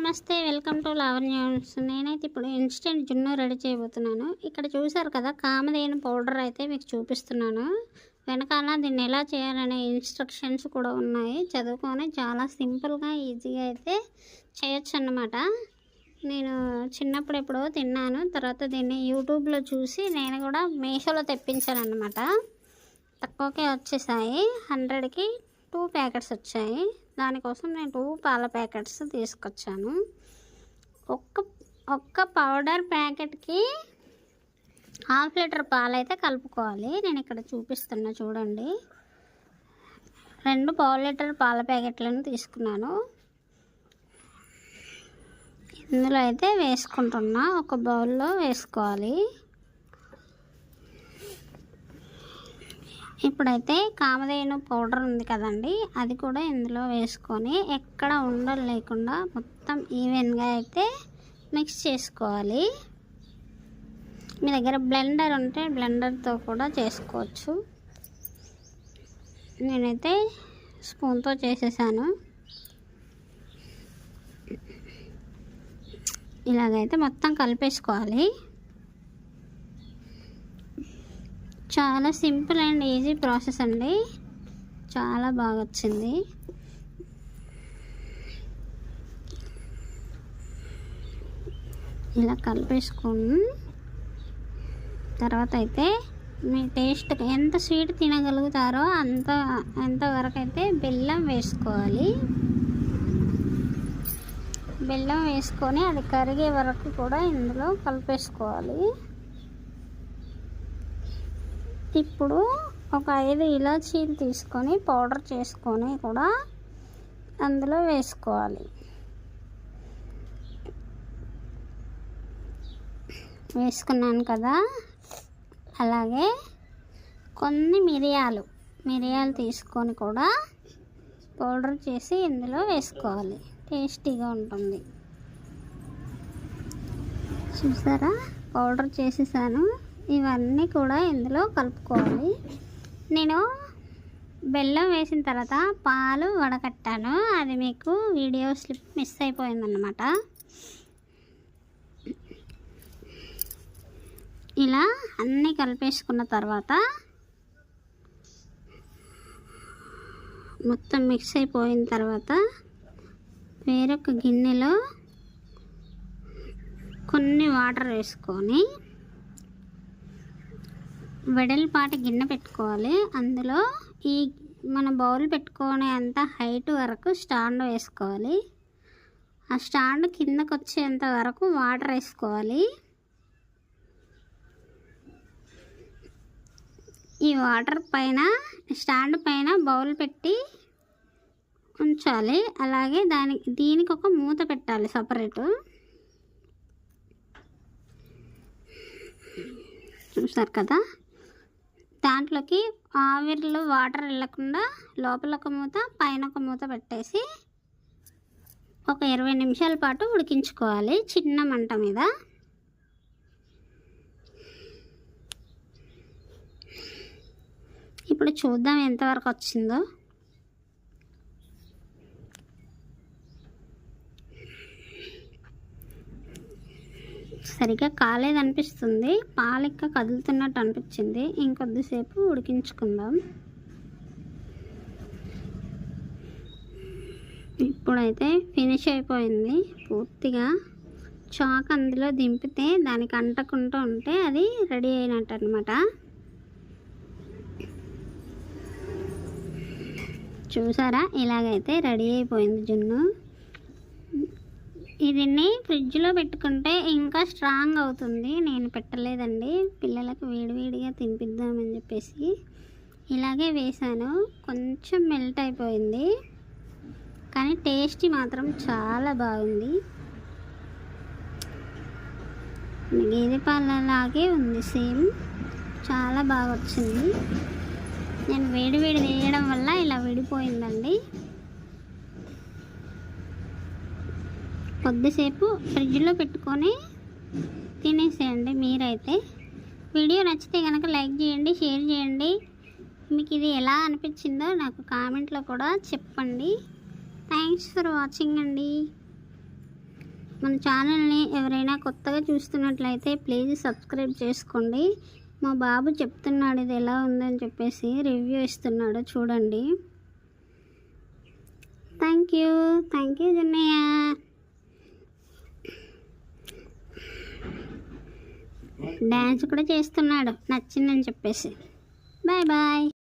నమస్తే, welcome to Lavanya. నేనైతే ఇప్పుడు ఇన్స్టెంట్ జున్ను రెడీ చేయబోతున్నాను. ఇక్కడ చూసారు కదా, కామధేను పౌడర్ అయితే మీకు చూపిస్తున్నాను. వెనకాల దీన్ని ఎలా చేయాలనే ఇన్స్ట్రక్షన్స్ కూడా ఉన్నాయి. చదువుకొని చాలా సింపుల్గా ఈజీగా అయితే చేయొచ్చు అన్నమాట. నేను చిన్నప్పుడు ఎప్పుడో తిన్నాను, తర్వాత దీన్ని యూట్యూబ్లో చూసి నేను కూడా మీషోలో తెప్పించాను అన్నమాట. తక్కువకే వచ్చేసాయి, 100కి 2 ప్యాకెట్స్ వచ్చాయి. దానికోసం నేను 2 పాల ప్యాకెట్స్ తీసుకొచ్చాను. ఒక్క పౌడర్ ప్యాకెట్కి 1/2 లీటర్ పాలు అయితే కలుపుకోవాలి. నేను ఇక్కడ చూపిస్తున్నా చూడండి. 2 పావు లీటర్ పాల ప్యాకెట్లను తీసుకున్నాను. ఇందులో అయితే వేసుకుంటున్నా, ఒక బౌల్లో వేసుకోవాలి. ఇప్పుడైతే కామధేను పౌడర్ ఉంది కదండి, అది కూడా ఇందులో వేసుకొని ఎక్కడ ఉండలు లేకుండా మొత్తం ఈవెన్గా అయితే మిక్స్ చేసుకోవాలి. మీ దగ్గర బ్లెండర్ ఉంటే బ్లెండర్తో కూడా చేసుకోవచ్చు. నేనైతే స్పూన్తో చేసేసాను. ఇలాగైతే మొత్తం కలిపేసుకోవాలి. చాలా సింపుల్ అండ్ ఈజీ ప్రాసెస్ అండి, చాలా బాగా వచ్చింది. ఇలా కలిపేసుకుని తర్వాత అయితే మీ టేస్ట్ ఎంత స్వీట్ తినగలుగుతారో అంతవరకు అయితే బెల్లం వేసుకోవాలి. బెల్లం వేసుకొని అది కరిగే వరకు కూడా ఇందులో కలిపేసుకోవాలి. ఇప్పుడు ఒక 5 ఇలాచీలు తీసుకొని పౌడర్ చేసుకొని కూడా అందులో వేసుకోవాలి. వేసుకున్నాను కదా, అలాగే కొన్ని మిరియాలు తీసుకొని కూడా పౌడర్ చేసి ఇందులో వేసుకోవాలి. టేస్టీగా ఉంటుంది. చూసారా, పౌడర్ చేసేసాను. ఇవన్నీ కూడా ఇందులో కలుపుకోవాలి. నేను బెల్లం వేసిన తర్వాత పాలు వడకట్టాను, అది మీకు వీడియో స్లిప్ మిస్ అయిపోయిందన్నమాట. ఇలా అన్నీ కలిపేసుకున్న తర్వాత మొత్తం మిక్స్ అయిపోయిన తర్వాత వేరొక గిన్నెలో కొన్ని వాటర్ వేసుకొని వెడల్పాటి గిన్నె పెట్టుకోవాలి. అందులో ఈ మన బౌల్ పెట్టుకునే అంత హైట్ వరకు స్టాండ్ వేసుకోవాలి. ఆ స్టాండ్ కిందకు వచ్చేంత వరకు వాటర్ వేసుకోవాలి. ఈ వాటర్ పైన స్టాండ్ పైన బౌల్ పెట్టి ఉంచాలి. అలాగే దీనికి ఒక మూత పెట్టాలి సపరేటు. చూసారు కదా, దాంట్లోకి ఆవిరిలో వాటర్ వెళ్ళకుండా లోపల ఒక మూత పైన ఒక మూత పెట్టేసి ఒక 20 నిమిషాల పాటు ఉడికించుకోవాలి చిన్న మంట మీద. ఇప్పుడు చూద్దాం ఎంతవరకు వచ్చిందో. సరిగ్గా కాలేదనిపిస్తుంది, పాలెక్క కదులుతున్నట్టు అనిపించింది. ఇంకొద్దిసేపు ఉడికించుకుందాం. ఇప్పుడైతే ఫినిష్ అయిపోయింది పూర్తిగా. చాక్ అందులో దింపితే దానికి అంటకుంటూ ఉంటే అది రెడీ అయినట్టు అనమాట. చూసారా, ఇలాగైతే రెడీ అయిపోయింది జున్ను. దీన్ని ఫ్రిడ్జ్లో పెట్టుకుంటే ఇంకా స్ట్రాంగ్ అవుతుంది. నేను పెట్టలేదండి, పిల్లలకు వేడివేడిగా తినిపిద్దామని చెప్పేసి ఇలాగే వేసాను. కొంచెం మెల్ట్ అయిపోయింది, కానీ టేస్ట్ మాత్రం చాలా బాగుంది. గేదె పాలలాగే ఉంది సేమ్, చాలా బాగా వచ్చింది. నేను వేడివేడి వేయడం వల్ల ఇలా విడిపోయిందండి. కొద్దిసేపు ఫ్రిడ్జ్లో పెట్టుకొని తినేసేయండి మీరైతే. వీడియో నచ్చితే కనుక లైక్ చేయండి, షేర్ చేయండి. మీకు ఇది ఎలా అనిపించిందో నాకు కామెంట్లో కూడా చెప్పండి. థ్యాంక్స్ ఫర్ వాచింగ్ అండి. మన ఛానల్ని ఎవరైనా కొత్తగా చూస్తున్నట్లయితే ప్లీజ్ సబ్స్క్రైబ్ చేసుకోండి. మా బాబు చెప్తున్నాడు ఇది ఎలా ఉందని చెప్పేసి, రివ్యూ ఇస్తున్నాడు చూడండి. Thank you జున్నయ్య. డ్యాన్స్ కూడా చేస్తున్నాడు నచ్చిందని చెప్పేసి. Bye bye.